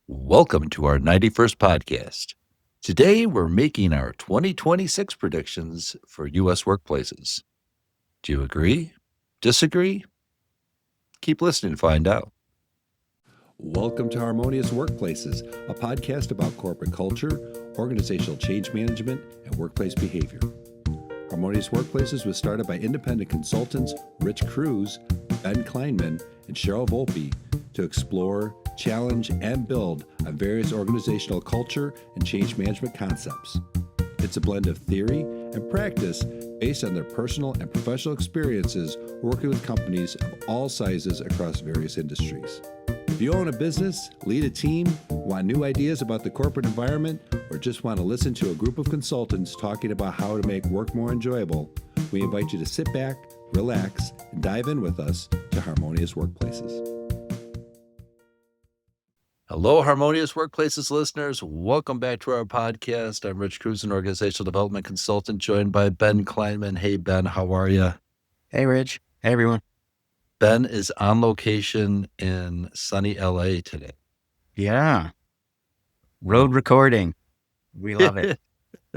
Welcome to our 91st podcast. Today, we're making our 2026 predictions for U.S. workplaces. Do you agree? Disagree? Keep listening to find out. Welcome to Harmonious Workplaces, a podcast about corporate culture, organizational change management, and workplace behavior. Harmonious Workplaces was started by independent consultants Rich Cruz, Ben Kleinman, and Cheryl Volpe to explore, challenge, and build on various organizational culture and change management concepts. It's a blend of theory and practice based on their personal and professional experiences working with companies of all sizes across various industries. If you own a business, lead a team, want new ideas about the corporate environment, or just want to listen to a group of consultants talking about how to make work more enjoyable, we invite you to sit back, relax, and dive in with us to Harmonious Workplaces. Hello, Harmonious Workplaces listeners. Welcome back to our podcast. I'm Rich Cruz, an organizational development consultant, joined by Ben Kleinman. Hey, Ben, how are you? Hey, Rich. Hey, everyone. Ben is on location in sunny LA today. Yeah. Road recording. We love it.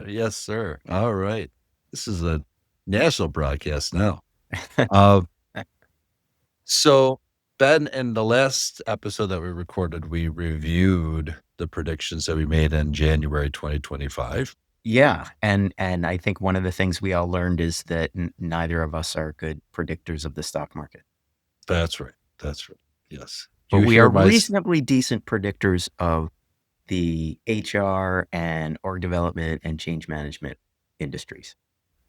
Yes, sir. All right. This is a national broadcast now. So, Ben, in the last episode that we recorded, we reviewed the predictions that we made in January 2025. Yeah. And I think one of the things we all learned is that neither of us are good predictors of the stock market. That's right. That's right. Yes. But we are reasonably decent predictors of the HR and org development and change management industries.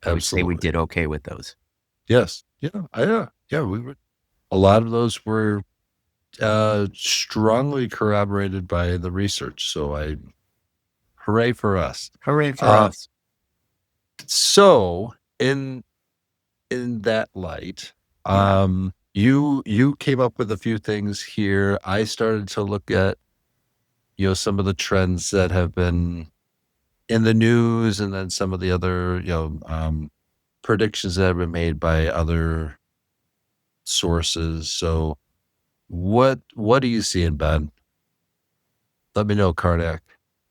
I would say we did okay with those. Yes. Yeah. We were. A lot of those were strongly corroborated by the research. So hooray for us. Hooray for us. So in that light, you came up with a few things here. I started to look at, some of the trends that have been in the news, and then some of the other, predictions that have been made by other sources. So what do you see in Ben? Let me know, Karnak.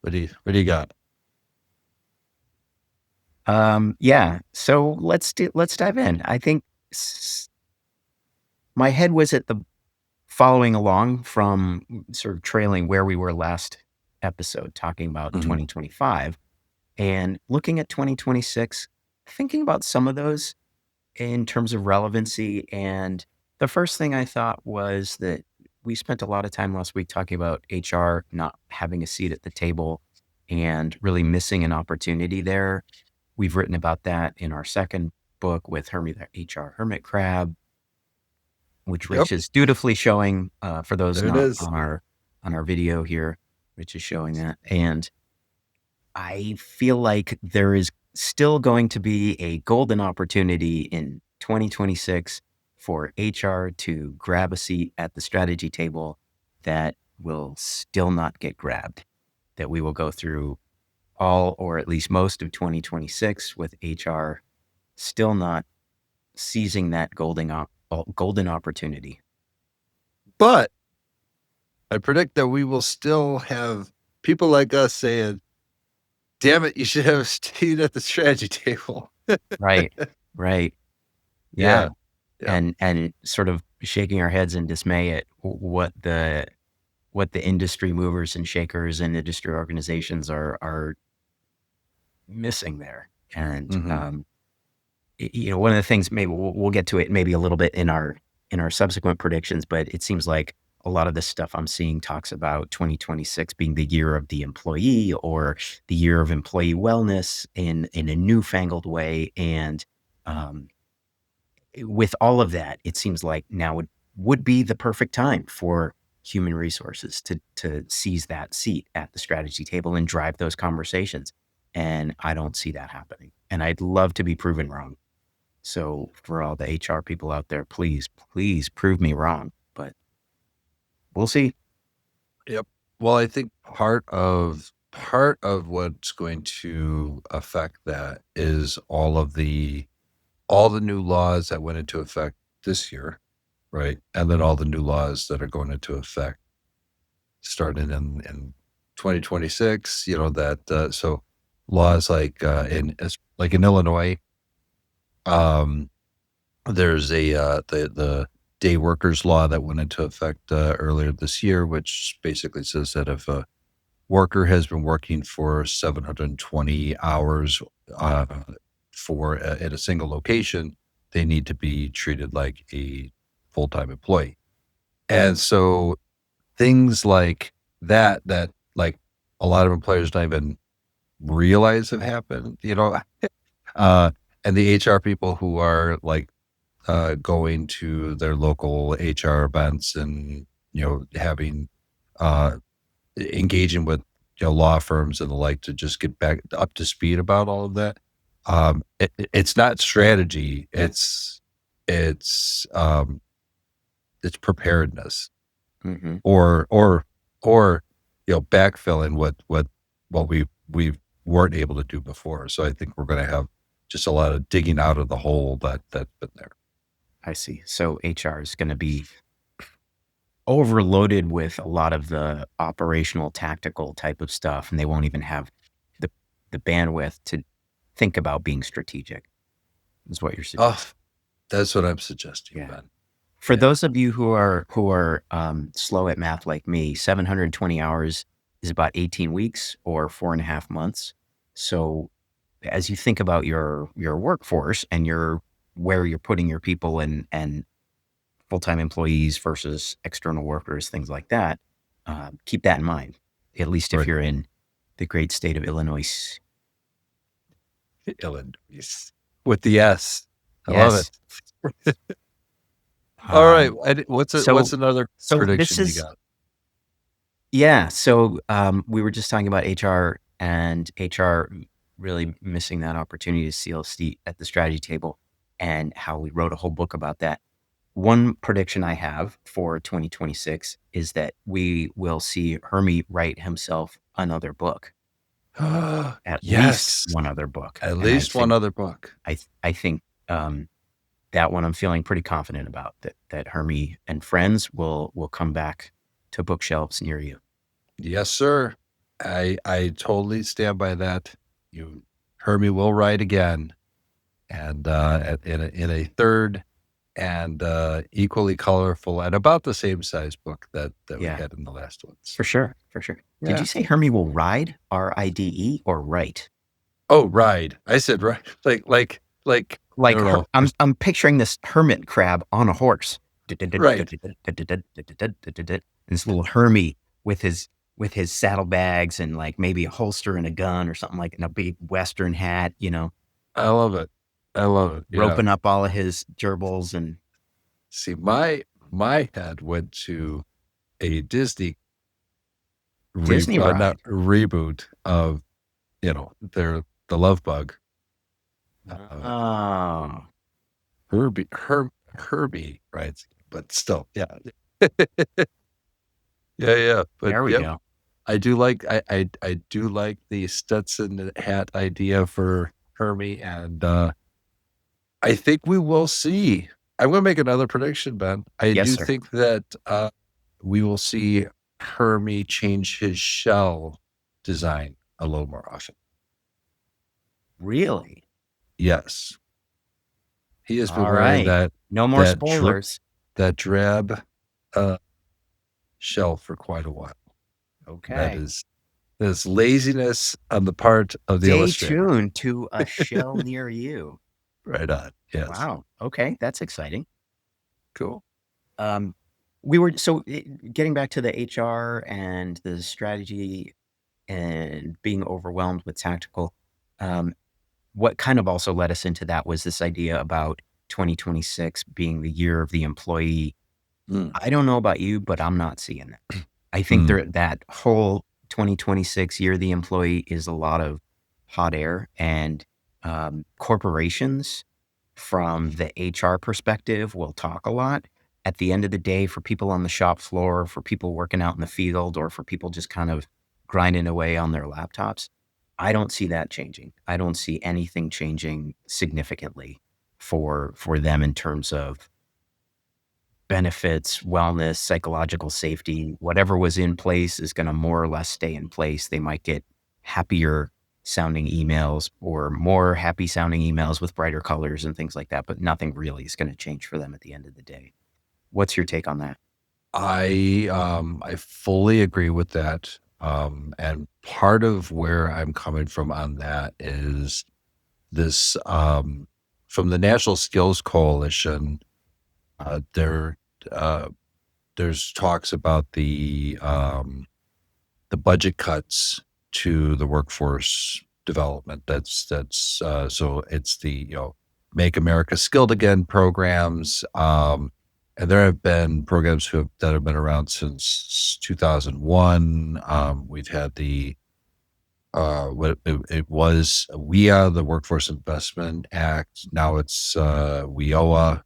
What do you got? Yeah. So let's dive in. I think my head was at the following along from sort of trailing where we were last episode, talking about 2025 and looking at 2026, thinking about some of those in terms of relevancy. And the first thing I thought was that we spent a lot of time last week talking about HR not having a seat at the table and really missing an opportunity there. We've written about that in our second book with the HR Hermit Crab, which Rich is dutifully showing for those not on our video here. Rich is showing that. And I feel like there is still going to be a golden opportunity in 2026 for HR to grab a seat at the strategy table that will still not get grabbed, that we will go through all or at least most of 2026 with HR still not seizing that golden opportunity. But I predict that we will still have people like us saying, damn it, you should have stayed at the strategy table. Right. Yeah. And sort of shaking our heads in dismay at what the industry movers and shakers and industry organizations are missing there. And one of the things, maybe we'll get to it maybe a little bit in our subsequent predictions, but it seems like a lot of this stuff I'm seeing talks about 2026 being the year of the employee or the year of employee wellness in a newfangled way. And with all of that, it seems like now would be the perfect time for human resources to seize that seat at the strategy table and drive those conversations. And I don't see that happening. And I'd love to be proven wrong. So for all the HR people out there, please prove me wrong. But we'll see. Yep. Well, I think part of what's going to affect that is all the new laws that went into effect this year, right? And then all the new laws that are going into effect starting in 2026. That so laws like in Illinois, um, there's the day workers law that went into effect earlier this year, which basically says that if a worker has been working for 720 hours uh, at a single location, they need to be treated like a full-time employee. And so things like that like a lot of employers don't even realize have happened, uh, and the HR people who are like going to their local HR events and having uh, engaging with law firms and the like to just get back up to speed about all of that. It's not strategy. It's preparedness Mm-hmm. or backfilling what we weren't able to do before. So I think we're going to have just a lot of digging out of the hole that's been there. I see. So HR is going to be overloaded with a lot of the operational, tactical type of stuff, and they won't even have the bandwidth to think about being strategic. Is what you're Oh, suggesting. that's what I'm suggesting, Yeah. Ben. For Yeah. those of you who are slow at math like me, 720 hours is about 18 weeks or 4.5 months. So as you think about your workforce and where you're putting your people and full-time employees versus external workers, things like that, keep that in mind. At least if Right. you're in the great state of Illinois. Illinois with the S. I love Yes. it. All right. What's So another this prediction you is got? yeah. So we were just talking about HR and HR really missing that opportunity to seal a seat at the strategy table, and how we wrote a whole book about that. One prediction I have for 2026 is that we will see Hermie write himself another book, at least Yes. one other book. At And least one other book. I think that one I'm feeling pretty confident about, that Hermie and friends will come back to bookshelves near you. Yes, sir. I totally stand by that. You Hermie will write again, and in a third and equally colorful and about the same size book that we Yeah, had in the last ones. for sure, for sure. Did Yeah. you say Hermie will ride, RIDE, or write? Oh, ride. I said ride. Like I Like don't know. I'm picturing this hermit crab on a horse. Right. This little Hermie with his saddlebags and like maybe a holster and a gun or something, like, and a big Western hat, I love it. I love it. Yeah. roping up all of his gerbils and See, my head went to a Disney Disney not ride. reboot of the Love Bug. Uh, Oh, Herbie, right? But still, yeah, yeah. But there we yep, go. I do like the Stetson hat idea for Hermie, and I think we will see. I'm going to make another prediction, Ben. I Yes, do sir. think that we will see Hermie change his shell design a little more often. Really? Yes, he has been All wearing right. No more that dr- spoilers. that drab uh, shell for quite a while. That Okay. is laziness on the part of the Stay illustrator. tuned to a shell near you. Right on. Yes. Wow. Okay. That's exciting. Cool. Um, getting back to the HR and the strategy and being overwhelmed with tactical. Um, what kind of also led us into that was this idea about 2026 being the year of the employee. Mm. I don't know about you, but I'm not seeing that. I think Mm. that whole 2026 year of the employee is a lot of hot air, and corporations from the HR perspective will talk a lot. At the end of the day, for people on the shop floor, for people working out in the field, or for people just kind of grinding away on their laptops, I don't see that changing. I don't see anything changing significantly for them in terms of benefits, wellness, psychological safety, whatever was in place is going to more or less stay in place. They might get happier sounding emails or more happy sounding emails with brighter colors and things like that, but nothing really is going to change for them at the end of the day. What's your take on that? I fully agree with that. And part of where I'm coming from on that is this from the National Skills Coalition, there there's talks about the budget cuts to the workforce development. That's so it's the Make America Skilled Again programs. And there have been programs that have been around since 2001. We've had the what it was WIA, the Workforce Investment Act. Now it's WIOA.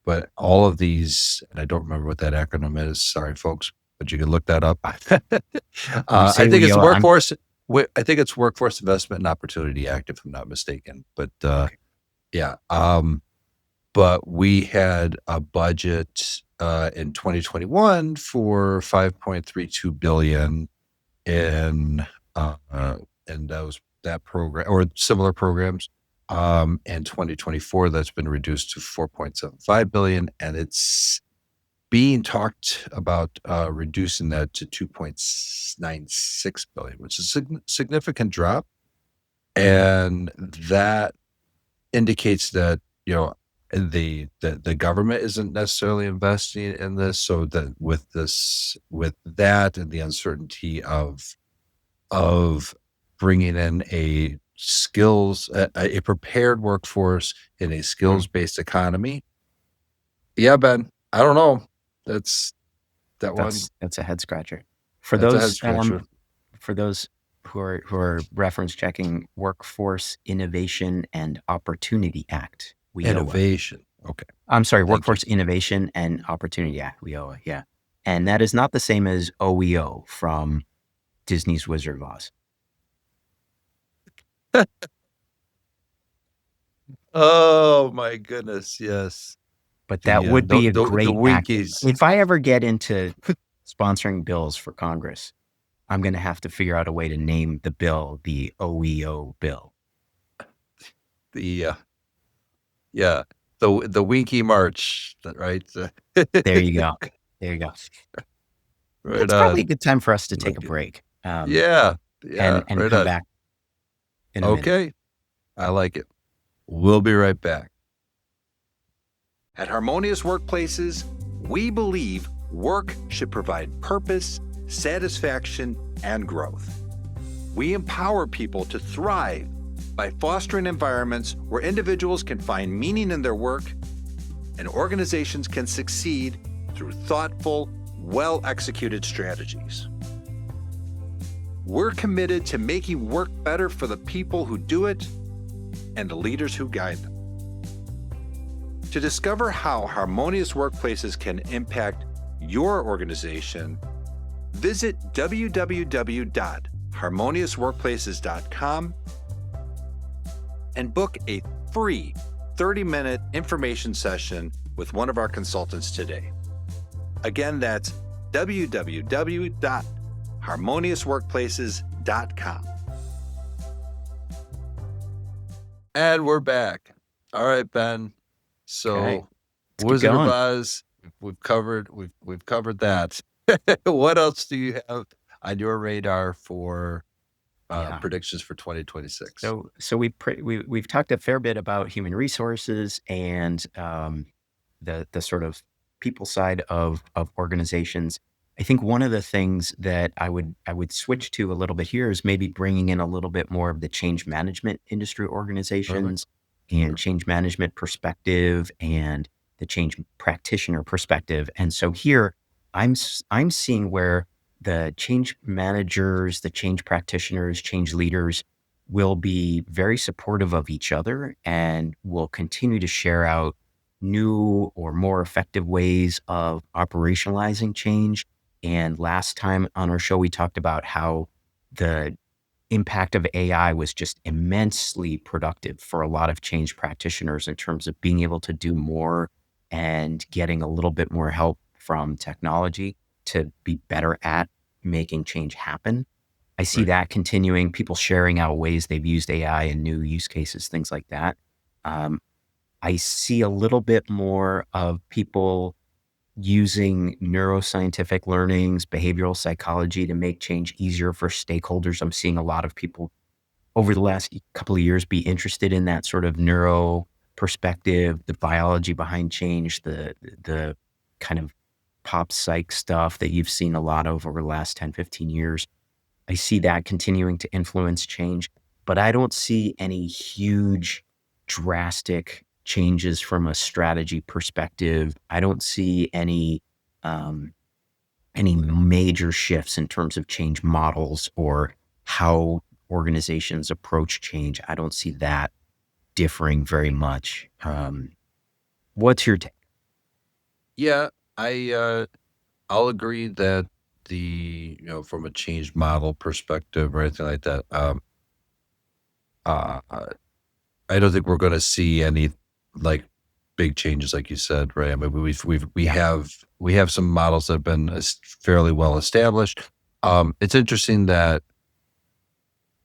But all of these, and I don't remember what that acronym is. Sorry, folks, but you can look that up. You I say think we it's owe, I'm workforce. I think it's Workforce Investment and Opportunity Act, if I'm not mistaken. But okay. yeah, but we had a budget in 2021 for 5.32 billion in and that program or similar programs. In 2024, that's been reduced to 4.75 billion, and it's being talked about reducing that to 2.96 billion, which is a significant drop. And that indicates that, the government isn't necessarily investing in this. So that with that and the uncertainty of bringing in a prepared workforce in a Mm, skills-based economy. Yeah, Ben, I don't know. That's that one. that's a head scratcher. For That's a head those scratcher. for those who are reference checking, Workforce Innovation and Opportunity Act, WIOA. Innovation. Okay. I'm sorry, Thank you. Workforce Innovation and Opportunity Act, WIOA. Yeah, and that is not the same as OEO from Disney's Wizard of Oz. Oh my goodness. Yes. But that The would be a the great act. Winkies. If I ever get into sponsoring bills for Congress, I'm going to have to figure out a way to name the bill the OEO bill. The yeah. The Winky March, right? There you go. There you go. Right That's probably on. a good time for us to take a Like it. break, Yeah. Yeah. and Right come on. back in a minute. Okay. I like it. We'll be right back. At Harmonious Workplaces, we believe work should provide purpose, satisfaction, and growth. We empower people to thrive by fostering environments where individuals can find meaning in their work and organizations can succeed through thoughtful, well-executed strategies. We're committed to making work better for the people who do it and the leaders who guide them. To discover how Harmonious Workplaces can impact your organization, visit www.harmoniousworkplaces.com and book a free 30-minute information session with one of our consultants today. Again, that's www.harmoniousworkplaces.com. And we're back. All right, Ben. So Okay, let's keep Wizard of going. Oz, we've covered that. What else do you have on your radar for Yeah. predictions for 2026? So we've talked a fair bit about human resources and the sort of people side of organizations. I think one of the things that I would switch to a little bit here is maybe bringing in a little bit more of the change management industry Really? organizations and Sure. change management perspective and the change practitioner perspective. And so here I'm seeing where the change managers, the change practitioners, change leaders will be very supportive of each other and will continue to share out new or more effective ways of operationalizing change. And last time on our show, we talked about how the impact of AI was just immensely productive for a lot of change practitioners in terms of being able to do more and getting a little bit more help from technology to be better at making change happen. I see Right. that continuing, people sharing out ways they've used AI in new use cases, things like that. Um, I see a little bit more of people using neuroscientific learnings, behavioral psychology to make change easier for stakeholders. I'm seeing a lot of people over the last couple of years be interested in that sort of neuro perspective, the biology behind change, the kind of pop psych stuff that you've seen a lot of over the last 10, 15 years. I see that continuing to influence change, but I don't see any huge, drastic changes from a strategy perspective. I don't see um, any major shifts in terms of change models or how organizations approach change. I don't see that differing very much. What's your take? Yeah, I'll agree that from a change model perspective or anything like that, uh, I don't think we're going to see any like big changes, like you said, right? I mean, Yeah. we have some models that have been fairly well established. It's interesting that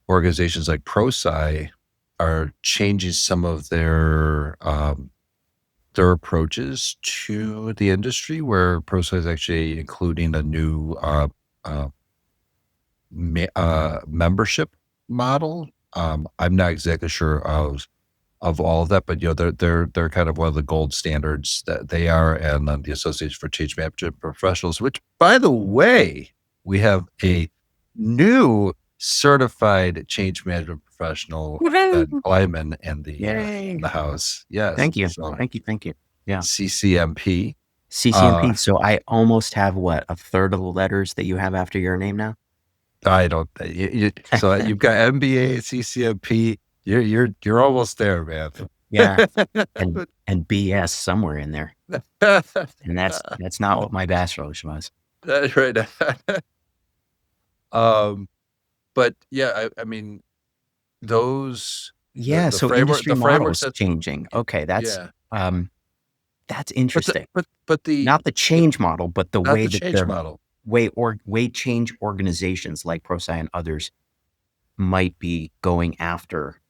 organizations like ProSci are changing some of their approaches to the industry, where ProSci is actually including a new uh, membership model. I'm not exactly sure of all of that, but they're kind of one of the gold standards that they are, and the Association for Change Management Professionals. Which, by the way, we have a new certified change management professional, Ben Woohoo! Kleiman, in Yay. the house. Yes, Thank you. so Thank you. Thank you. Yeah. CCMP. Uh, CCMP. So I almost have what, a third of the letters that you have after your name now? I don't. So you've got MBA, CCMP. You're almost there, man. Yeah. And BS somewhere in there. And that's not what my bachelor's was. That's right. Um, but yeah, I mean, those Yeah, the so framework, industry the frameworks models that, changing. Okay, yeah, that's but interesting. the Not the change model, but the not way the that change the model, way change organizations like ProSci and others might be going after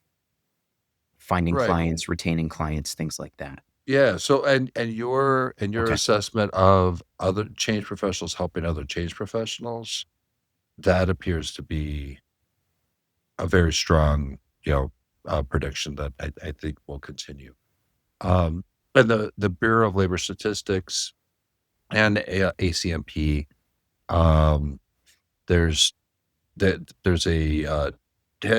finding right? clients, retaining clients, things like that. Yeah. So and your Okay. assessment of other change professionals helping other change professionals, that appears to be a very strong, prediction that I think will continue. Um, and the Bureau of Labor Statistics and ACMP, um, there's there's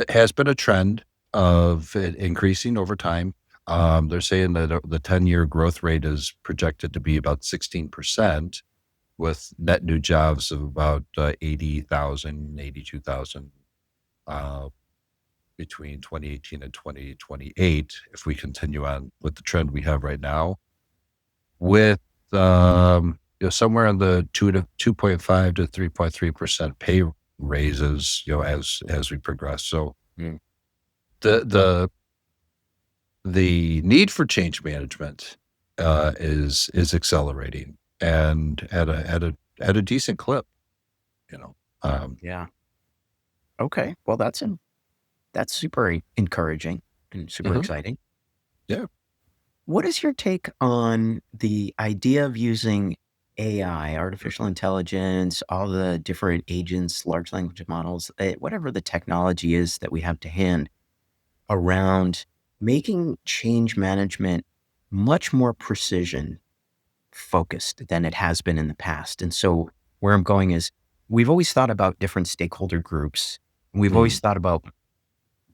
has been a trend of it increasing over time. They're saying that the 10-year growth rate is projected to be about 16%, with net new jobs of about 80,000, uh, between 2018 and 2028, if we continue on with the trend we have right now, with somewhere in the 2.5 to 3.3% pay raises, as we progress. So Mm. the the the need for change management is accelerating, and at a decent clip, you know. Um, Yeah. Okay. Well, that's super encouraging and super mhm, exciting. yeah. What is your take on the idea of using AI, artificial intelligence, all the different agents, large language models, whatever the technology is that we have to hand around making change management much more precision focused than it has been in the past? And so where I'm going is we've always thought about different stakeholder groups. We've always Mm, thought about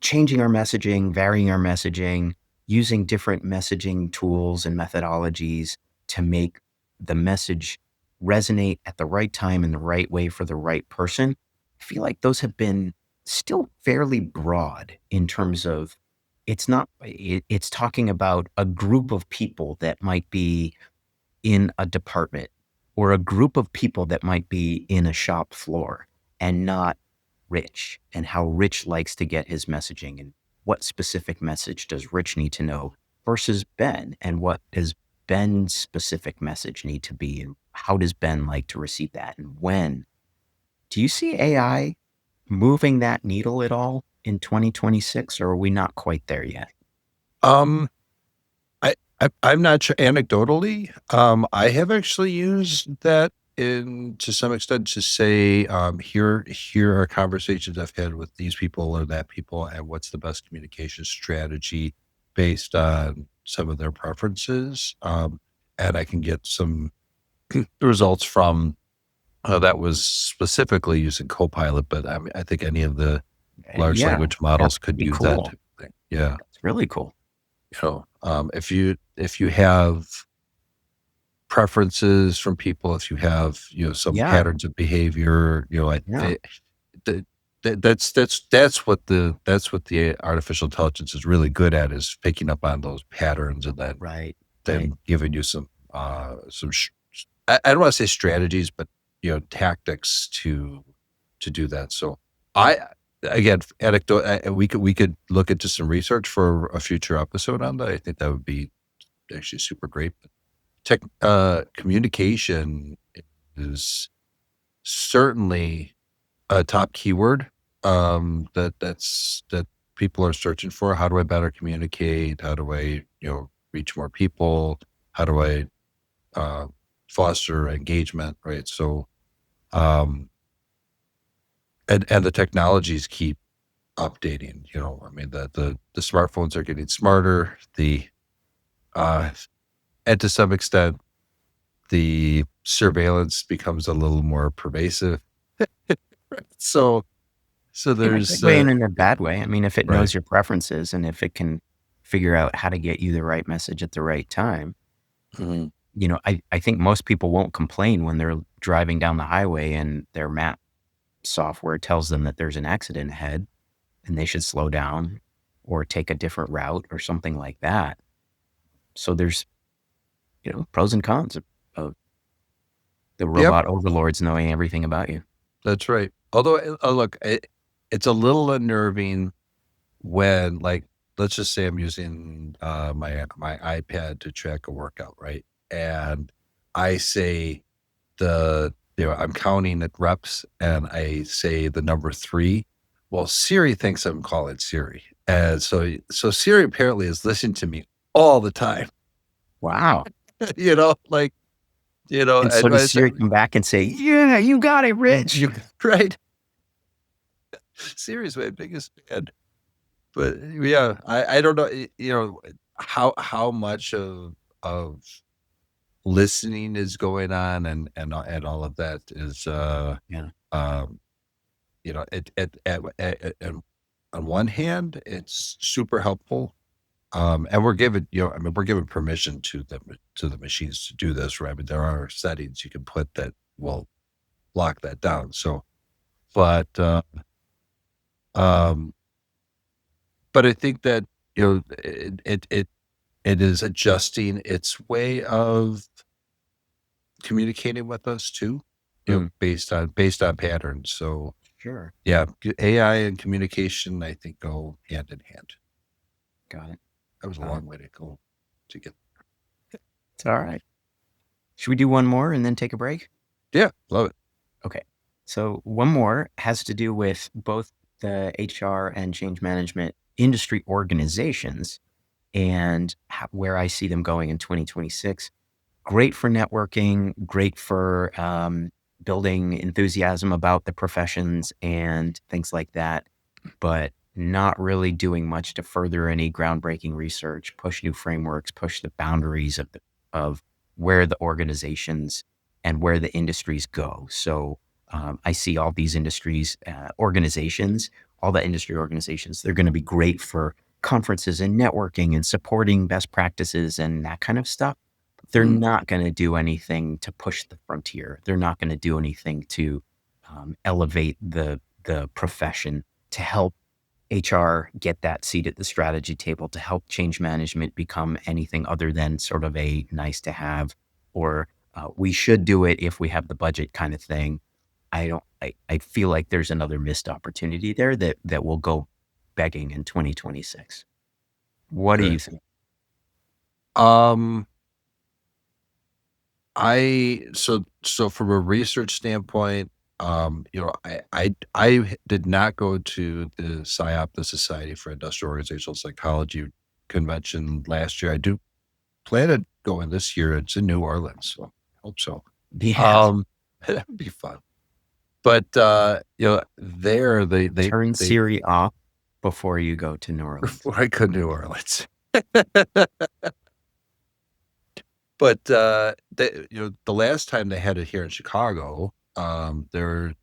changing our messaging, varying our messaging, using different messaging tools and methodologies to make the message resonate at the right time in the right way for the right person. I feel like those have been still fairly broad in terms of it's talking about a group of people that might be in a department or a group of people that might be in a shop floor and not Rich and how Rich likes to get his messaging and what specific message does Rich need to know versus Ben and what does Ben's specific message need to be? And how does Ben like to receive that? And when? Do you see AI moving that needle at all in 2026, or are we not quite there yet? Um, I'm not sure anecdotally, I have actually used that in to some extent to say, here are conversations I've had with these people or that people, and what's the best communication strategy based on some of their preferences. And I can get some results from that was specifically using Copilot, but I mean, I think any of the large Yeah, language that's models could pretty use that cool. type of thing. Yeah. That's really cool. If you have preferences from people, if you have, some Yeah, patterns of behavior, yeah, the, that's what the artificial intelligence is really good at, is picking up on those patterns and then right, right. then giving you I don't want to say strategies, but tactics to do that. So I again anecdote we could look into some research for a future episode on that. I think that would be actually super great. Communication is certainly a top keyword, that people are searching for. How do I better communicate? How do I, reach more people? How do I, uh, foster engagement, right? So, um, and the technologies keep updating, I mean, the smartphones are getting smarter, uh, and to some extent, the surveillance becomes a little more pervasive. So In a good there's, way and in a bad way. I mean, if it right. knows your preferences and if it can figure out how to get you the right message at the right time, Mhm. I think most people won't complain when they're driving down the highway and their map software tells them that there's an accident ahead and they should slow down or take a different route or something like that. So there's, pros and cons of the Yep, robot overlords knowing everything about you. that's right. Although, look, it's a little unnerving when, like, let's just say I'm using, my iPad to track a workout, right? And I say I'm counting at reps, and I say the number 3. Well, Siri thinks I'm calling Siri, and so Siri apparently is listening to me all the time, Wow. like, And so and does I say, Siri come back and say, yeah, you got it, Rich. you right? Siri's my biggest fan. But yeah, I don't know, how much of listening is going on, and all of that is, Yeah. um, on one hand, it's super helpful, and I mean, we're given permission to the machines to do this, right? But there are settings you can put that will lock that down. So, but, um, but I think that, it is adjusting its way of communicating with us too, Mm, based on patterns. So, sure. yeah, AI and communication, I think, go hand in hand. Got it. That was a Got it. long way to go to get. It's all right. Should we do one more and then take a break? Yeah, love it. Okay. So one more has to do with both the HR and change management industry organizations and where I see them going in 2026. Great for networking, great for building enthusiasm about the professions and things like that, but not really doing much to further any groundbreaking research, push new frameworks, push the boundaries of where the organizations and where the industries go. So I see all these industries, organizations, all the industry organizations, they're going to be great for conferences and networking and supporting best practices and that kind of stuff. They're Mhm. not going to do anything to push the frontier. They're not going to do anything to elevate the profession, to help HR get that seat at the strategy table, to help change management become anything other than sort of a nice to have, or we should do it if we have the budget kind of thing. I don't. I feel like there's another missed opportunity there that will go begging in 2026. What do Okay. you think? Um, So from a research standpoint, I did not go to the SIOP, the Society for Industrial Organizational Psychology convention last year. I do plan on going this year. It's in New Orleans, so I hope so. Yeah. Um, that'd be fun. But there Turn they Siri off before you go to New Orleans. before I go to New Orleans. But the last time they had it here in Chicago, there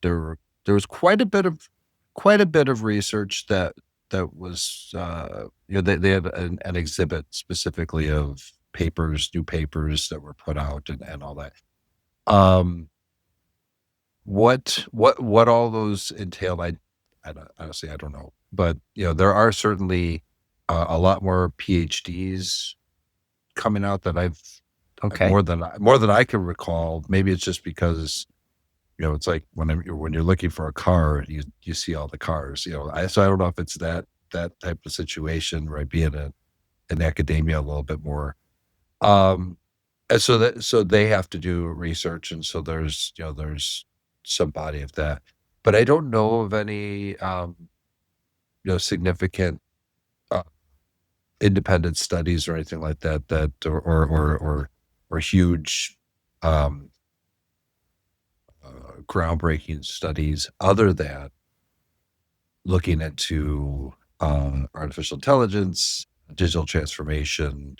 was quite a bit of research that was they had an exhibit specifically of new papers that were put out and all that. Um, what all those entail, I don't, honestly I don't know, but there are certainly a lot more PhDs coming out that I've Okay. more than I can recall. Maybe it's just because it's like when you're looking for a car, you see all the cars. So I don't know if it's that type of situation where I'd be in academia a little bit more. Um, and so they have to do research, and so there's some body of that, but I don't know of any significant uh, independent studies or anything like that or huge um, groundbreaking studies other than looking into artificial intelligence, digital transformation.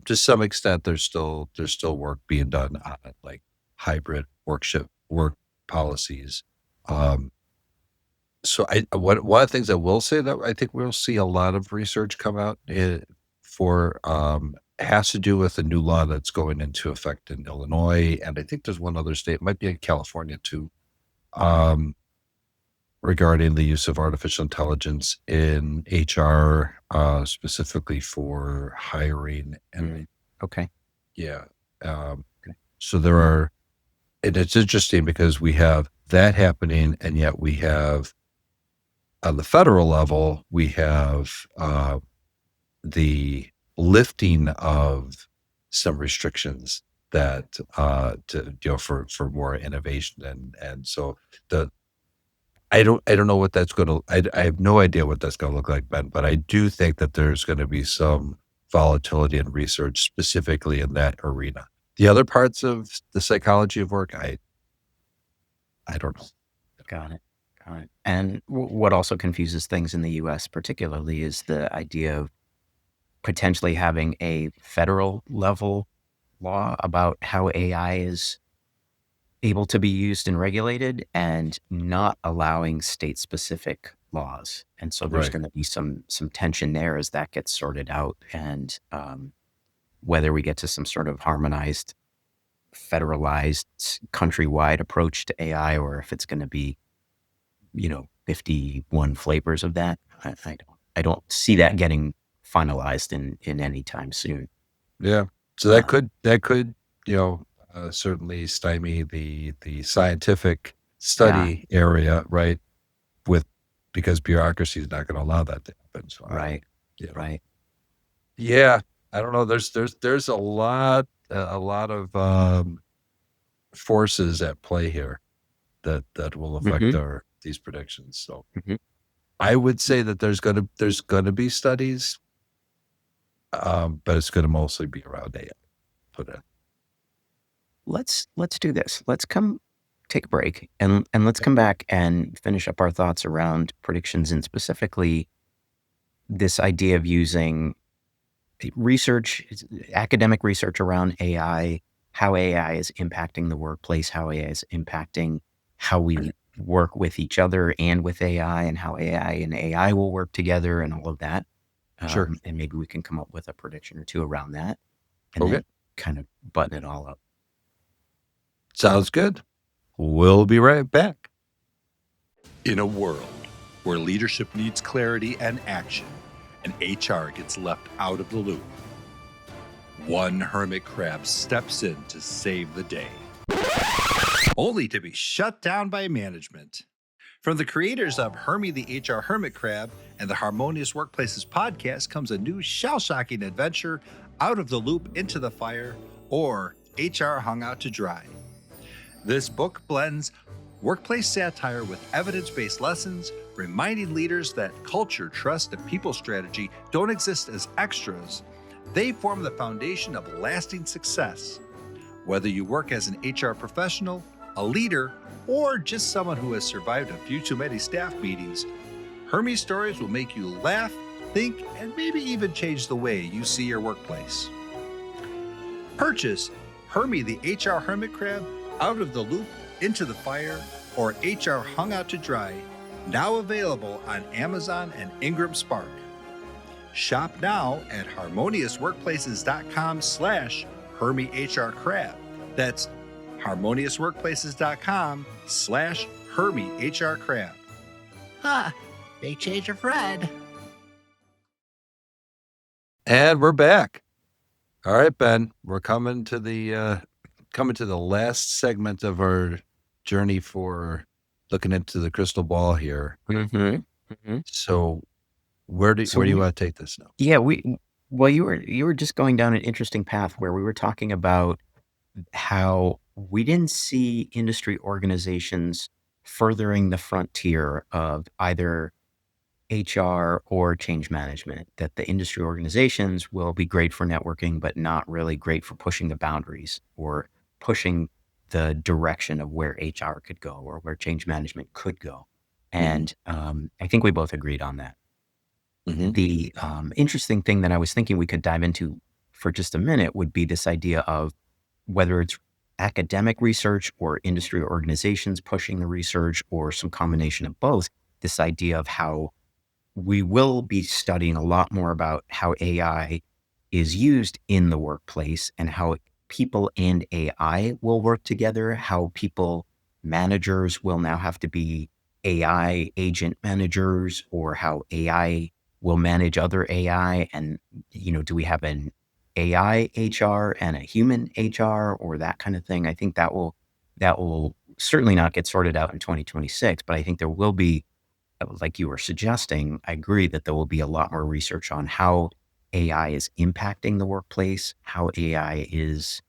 To some extent, there's still work being done on it, like hybrid work policies. Um, so one of the things I will say that I think we'll see a lot of research come out for has to do with a new law that's going into effect in Illinois, and I think there's one other state, it might be in California too, um, regarding the use of artificial intelligence in HR, specifically for hiring. And Okay. yeah, um, so there are, and it's interesting because we have that happening, and yet we have on the federal level, we have the lifting of some restrictions that for more innovation, and so the I don't know what that's going to I have no idea what that's going to look like, Ben, but I do think that there's going to be some volatility in research specifically in that arena. The other parts of the psychology of work, I don't know. Got it. Got it. And what also confuses things in the US, particularly, is the idea of potentially having a federal level law about how AI is able to be used and regulated and not allowing state specific laws. And so there's Right. going to be some tension there as that gets sorted out. And whether we get to some sort of harmonized, federalized, countrywide approach to AI, or if it's going to be 51 flavors of that. I don't see that getting finalized in any time soon. Yeah. So Uh, that could, certainly stymie the scientific yeah, study area, right? With because bureaucracy is not going to allow that to happen. So right, you know, right. yeah, I don't know. There's a lot of forces at play here that will affect Hmm. these predictions. So Hmm. I would say that there's gonna be studies, but it's gonna mostly be around AI. Put it. Let's do this. Let's come take a break and let's come back and finish up our thoughts around predictions and specifically this idea of using research, academic research around AI, how AI is impacting the workplace, how AI is impacting how we work with each other and with AI, and how AI and AI will work together, and all of that. Sure. And maybe we can come up with a prediction or two around that, and Okay. then kind of button it all up. Sounds good. We'll be right back. In a world where leadership needs clarity and action, and HR gets left out of the loop, one hermit crab steps in to save the day, only to be shut down by management. From the creators of Hermie the HR Hermit Crab and the Harmonious Workplaces podcast comes a new shell-shocking adventure, Out of the Loop into the Fire, or HR Hung Out to Dry. This book blends workplace satire with evidence based lessons, reminding leaders that culture, trust, and people strategy don't exist as extras. They form the foundation of lasting success. Whether you work as an HR professional, a leader, or just someone who has survived a few too many staff meetings, Hermes stories will make you laugh, think, and maybe even change the way you see your workplace. Purchase Hermie the HR Hermit Crab, Out of the Loop, Into the Fire, or HR Hung Out to Dry, now available on Amazon and Ingram Spark. Shop now at harmoniousworkplaces.com/Hermie HR Crab. That's harmoniousworkplaces.com/Hermie HR Crab. Huh, they changed your Fred. And we're back. All right, Ben, we're coming to the last segment of our journey for looking into the crystal ball here. Mm-hmm. Mm-hmm. So where do you want to take this now? Yeah, you were just going down an interesting path where we were talking about how we didn't see industry organizations furthering the frontier of either HR or change management, that the industry organizations will be great for networking, but not really great for pushing the boundaries or pushing the direction of where HR could go or where change management could go. And I think we both agreed on that. Mm-hmm. The interesting thing that I was thinking we could dive into for just a minute would be this idea of whether it's academic research or industry organizations pushing the research or some combination of both, this idea of how we will be studying a lot more about how AI is used in the workplace and how people and AI will work together, how managers will now have to be AI agent managers, or how AI will manage other AI. And, do we have an AI HR and a human HR or that kind of thing? I think that will certainly not get sorted out in 2026, but I think there will be, like you were suggesting, I agree that there will be a lot more research on how AI is impacting the workplace, how AI is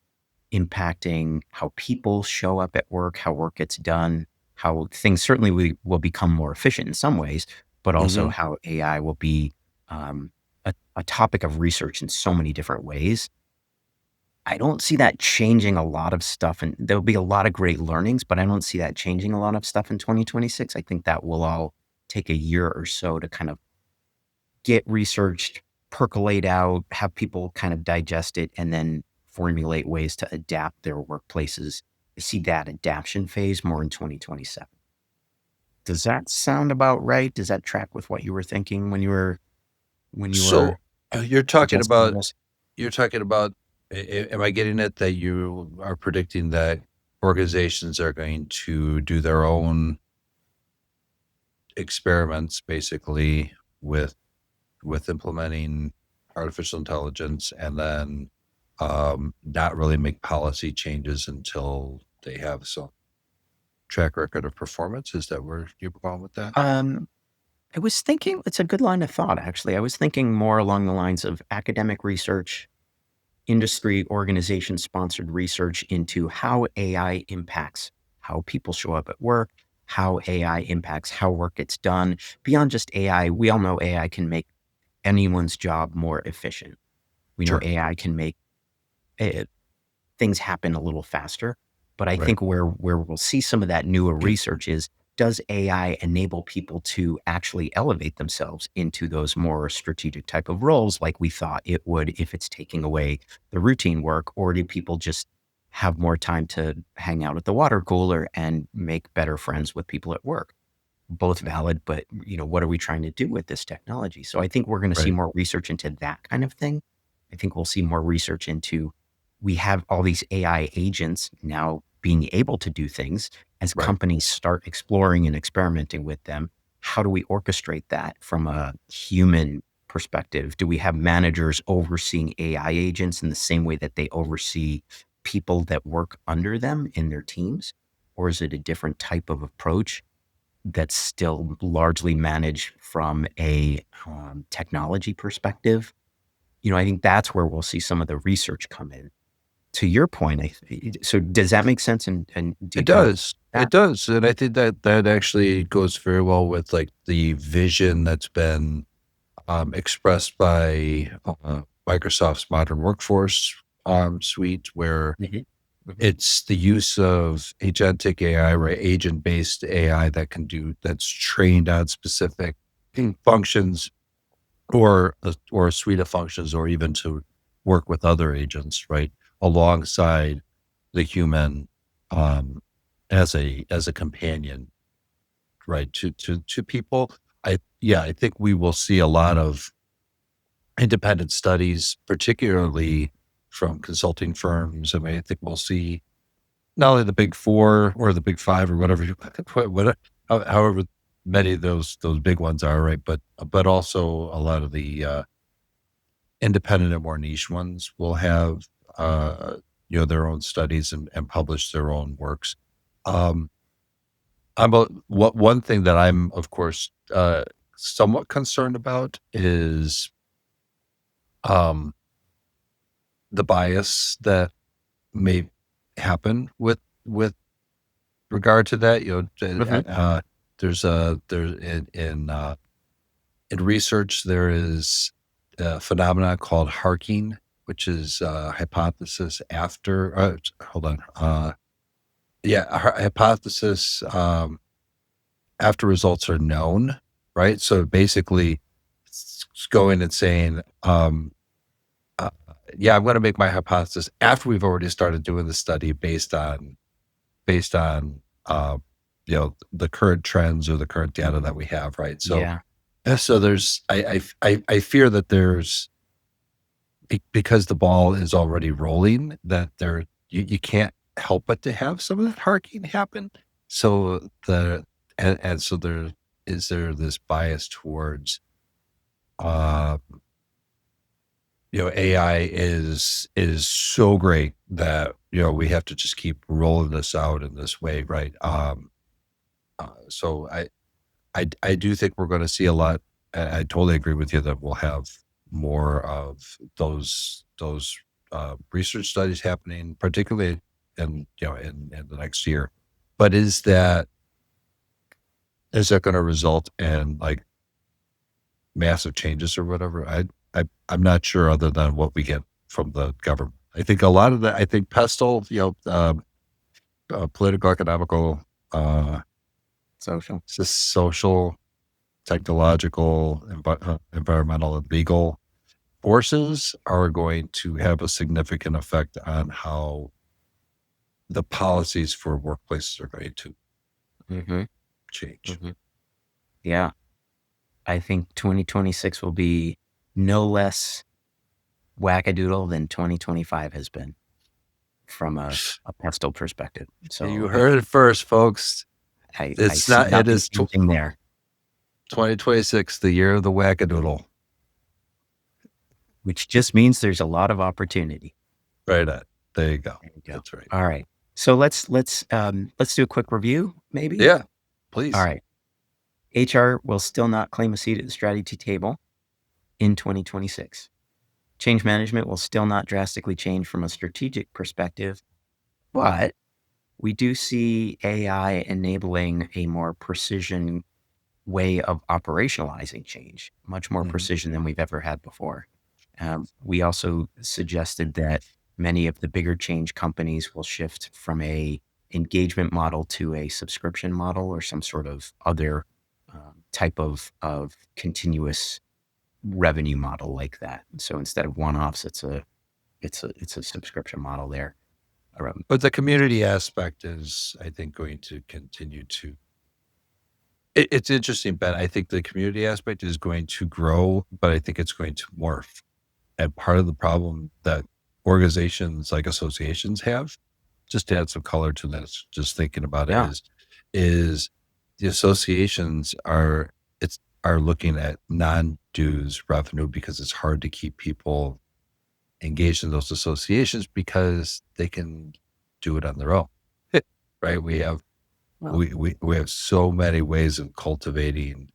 impacting how people show up at work, how work gets done, how things certainly will become more efficient in some ways, but also how AI will be um, a topic of research in so many different ways. I don't see that changing a lot of stuff, and there'll be a lot of great learnings, but I don't see that changing a lot of stuff in 2026. I think that will all take a year or so to kind of get researched, percolate out, have people kind of digest it, and then formulate ways to adapt their workplaces. I see that adaption phase more in 2027. Does that sound about right? Does that track with what you were thinking when you were So you're talking suggesting about this? am I getting it that you are predicting that organizations are going to do their own experiments basically with implementing artificial intelligence and then not really make policy changes until they have some track record of performance? Is that where you're going with that? Um, I was thinking it's a good line of thought, actually. I was thinking more along the lines of academic research, industry organization sponsored research into how AI impacts how people show up at work, how AI impacts how work gets done. Beyond just AI, we all know AI can make anyone's job more efficient. We know Sure. AI can make eh, things happen a little faster. But I Right. think where we'll see some of that newer research is, does AI enable people to actually elevate themselves into those more strategic type of roles like we thought it would if it's taking away the routine work? Or do people just have more time to hang out at the water cooler and make better friends with people at work? Both valid, but what are we trying to do with this technology? So I think we're going to see Right. more research into that kind of thing. I think we'll see more research into, we have all these AI agents now being able to do things. As Right. companies start exploring and experimenting with them, how do we orchestrate that from a human perspective? Do we have managers overseeing AI agents in the same way that they oversee people that work under them in their teams? Or is it a different type of approach that's still largely managed from a technology perspective? I think that's where we'll see some of the research come in to your point, so does that make sense? And do It you kind of does. that? It does. And I think that that actually goes very well with like the vision that's been expressed by Microsoft's modern workforce suite, where Mhm. Mhm. it's the use of agentic AI, right? Agent based AI that's trained on specific functions or a suite of functions, or even to work with other agents, right? Alongside the human um, as a companion, right? To people. I think we will see a lot of independent studies, particularly from consulting firms. I mean, I think we'll see not only the big four or the big five or whatever however many of those big ones are, right? But also a lot of the independent and more niche ones will have their own studies and publish their own works. Um, one thing that I'm of course somewhat concerned about is um, the bias that may happen with regard to that. Mhm. There's in research there is a phenomenon called harking, which is hypothesis after. Hold on. Hypothesis after results are known, right? So basically, it's going and saying, uh, "Yeah, I'm going to make my hypothesis after we've already started doing the study based on the current trends or the current data that we have, right?" So Yeah. so there's I fear that there's because the ball is already rolling, that you can't help but to have some of that harking happen. So so there this bias towards uh AI is so great that we have to just keep rolling this out in this way, right? So I do think we're going to see a lot. I totally agree with you that we'll have more of those research studies happening, particularly in the next year. But is that going to result in like massive changes or whatever? I'm not sure, other than what we get from the government. I think a lot of that. I think pestle, political, economical, uh, Social. social, technological, environmental, and legal forces are going to have a significant effect on how the policies for workplaces are going to Hmm. change. Hmm. Yeah. I think 2026 will be no less wackadoodle than 2025 has been from a pestle perspective. You So heard it first, folks. I It's see not, it nothing is changing there, 2026, the year of the wackadoodle. which just means there's a lot of opportunity. Right on. There you go. There you go. That's right. All right. So let's do a quick review, maybe. Yeah, All please. right. HR will still not claim a seat at the strategy table in 2026. Change management will still not drastically change from a strategic perspective, but we do see AI enabling a more precision way of operationalizing change, much more Mhm. precision than we've ever had before. We also suggested that many of the bigger change companies will shift from a engagement model to a subscription model or some sort of other type of continuous revenue model like that. So instead of one-offs, it's a subscription model there. But the community aspect is, I think, going to continue to. It's interesting, Ben. I think the community aspect is going to grow, but I think it's going to morph. And part of the problem that organizations like associations have, just to add some color to this, just thinking about it, Yeah. is the associations are looking at non-dues revenue, because it's hard to keep people engaged in those associations because they can do it on their own. Right? We have Well, we have so many ways of cultivating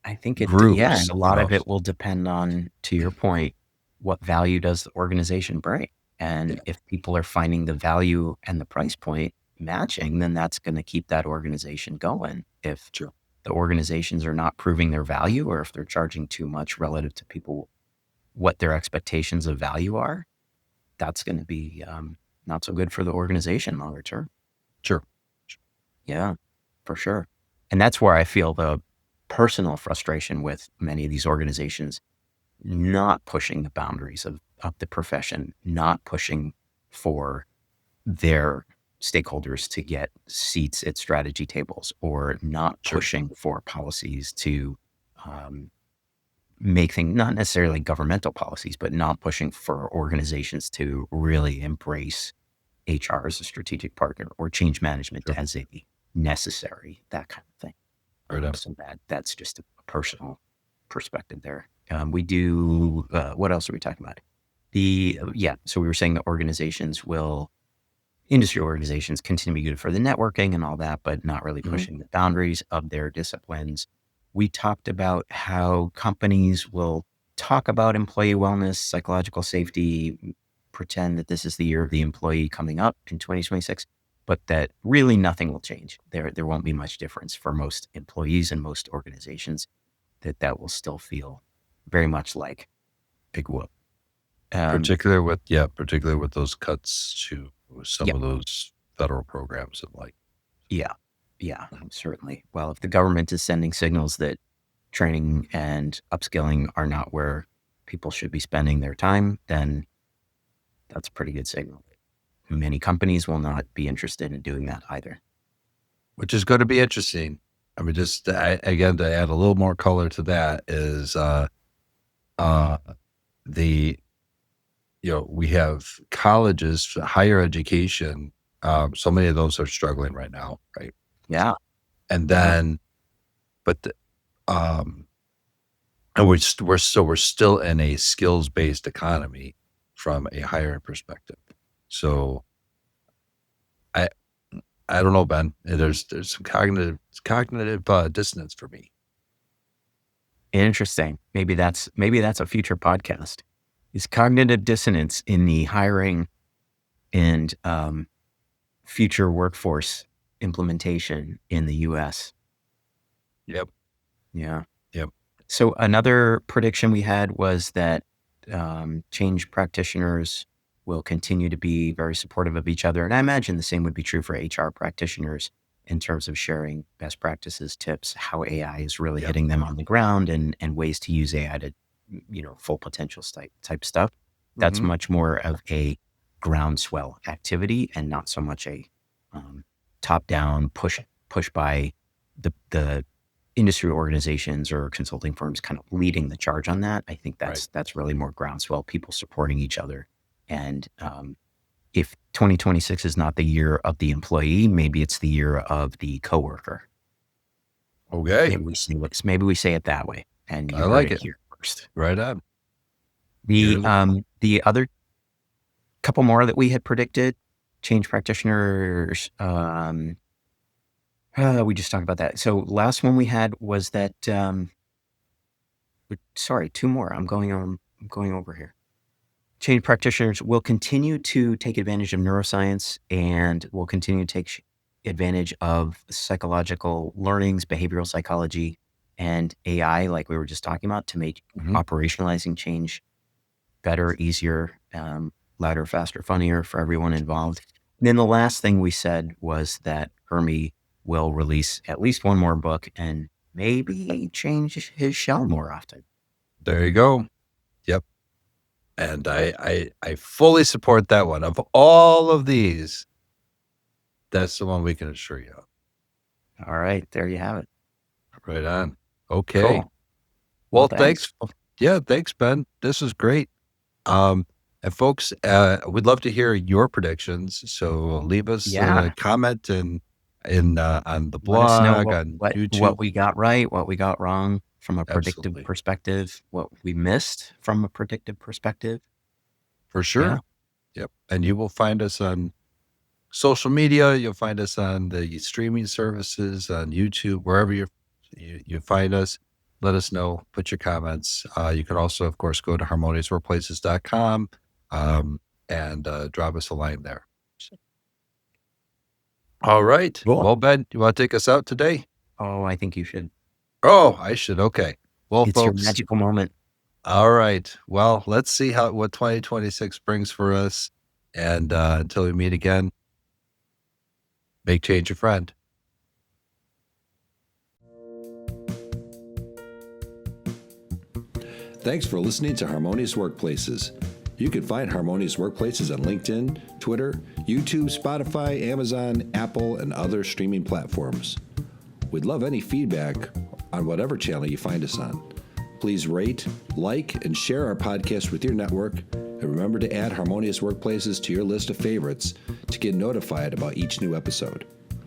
I think yeah, and groups, a lot of it will depend on, to your point, what value does the organization bring? And Yeah. if people are finding the value and the price point matching, then that's going to keep that organization going. If Sure. the organizations are not proving their value, or if they're charging too much relative to people, what their expectations of value are, that's going to be not so good for the organization longer term. Sure. Yeah, for sure. And that's where I feel the personal frustration with many of these organizations not pushing the boundaries of the profession, not pushing for their stakeholders to get seats at strategy tables, or not Sure. pushing for policies to um, make things, not necessarily governmental policies, but not pushing for organizations to really embrace HR as a strategic partner, or change management Sure. as a necessary, that kind of thing. Right on. So that's just a personal perspective there. We do, what else are we talking about? So we were saying that industry organizations continue to be good for the networking and all that, but not really Mhm. pushing the boundaries of their disciplines. We talked about how companies will talk about employee wellness, psychological safety, pretend that this is the year of the employee coming up in 2026, but that really nothing will change. There won't be much difference for most employees and most organizations. That will still feel very much like big whoop. Particularly with those cuts to some Yeah, of those federal programs and like. yeah, yeah, certainly. Well, if the government is sending signals that training and upskilling are not where people should be spending their time, then that's a pretty good signal. Many companies will not be interested in doing that either. Which is going to be interesting. I mean, again, to add a little more color to that is uh, the we have colleges, higher education. So many of those are struggling right now, right? Yeah, And yeah, then, but um, and we're still in a skills based economy from a hiring perspective. So I I don't know, Ben. There's some cognitive dissonance for me. interesting. Maybe that's a future podcast. Is cognitive dissonance in the hiring and future workforce implementation in the U.S. Yep. Yeah. Yep. So another prediction we had was that change practitioners will continue to be very supportive of each other. And I imagine the same would be true for HR practitioners in terms of sharing best practices, tips, how AI is really Yep. hitting them on the ground, and ways to use AI to, full potential type stuff. That's Hmm. much more of a groundswell activity, and not so much a top down push by the industry organizations or consulting firms kind of leading the charge on that. I think Right. that's really more groundswell, people supporting each other. And if 2026 is not the year of the employee, maybe it's the year of the coworker. Okay. Maybe we say it that way. And I you heard like it it. here first. Right on. The You're the other couple more that we had predicted, change practitioners. We just talked about that. So last one we had was that. Sorry, two more. I'm going on. I'm going over here. Change practitioners will continue to take advantage of neuroscience, and will continue to take advantage of psychological learnings, behavioral psychology, and AI, like we were just talking about, to make mhm. operationalizing change better, easier, louder, faster, funnier for everyone involved. And then the last thing we said was that Hermie will release at least one more book and maybe change his shell more often. There you go. Yep. And I fully support that one. Of all of these, that's the one we can assure you of. All right, there you have it. Right on. Okay. Cool. Well, Well, thanks. thanks. Yeah, thanks, Ben. This is great. And folks, we'd love to hear your predictions. So leave us a Yeah. comment in on the Let us know blog, on what YouTube. we got right, what we got wrong from a predictive Absolutely. perspective, what we missed from a predictive perspective. For Yeah. sure. Yep. And you will find us on social media. You'll find us on the streaming services, on YouTube, wherever you find us. Let us know. Put your comments. You can also, of course, go to harmoniousworkplaces.com. Um, and drop us a line there. All right. Cool. Well, Ben, you want to take us out today? Oh, I think you should. Oh, I should. Okay. Well, It's your folks. magical moment. All right. Well, let's see what 2026 brings for us. And until we meet again, make change a friend. Thanks for listening to Harmonious Workplaces. You can find Harmonious Workplaces on LinkedIn, Twitter, YouTube, Spotify, Amazon, Apple, and other streaming platforms. We'd love any feedback on whatever channel you find us on. Please rate, like, and share our podcast with your network, and remember to add Harmonious Workplaces to your list of favorites to get notified about each new episode.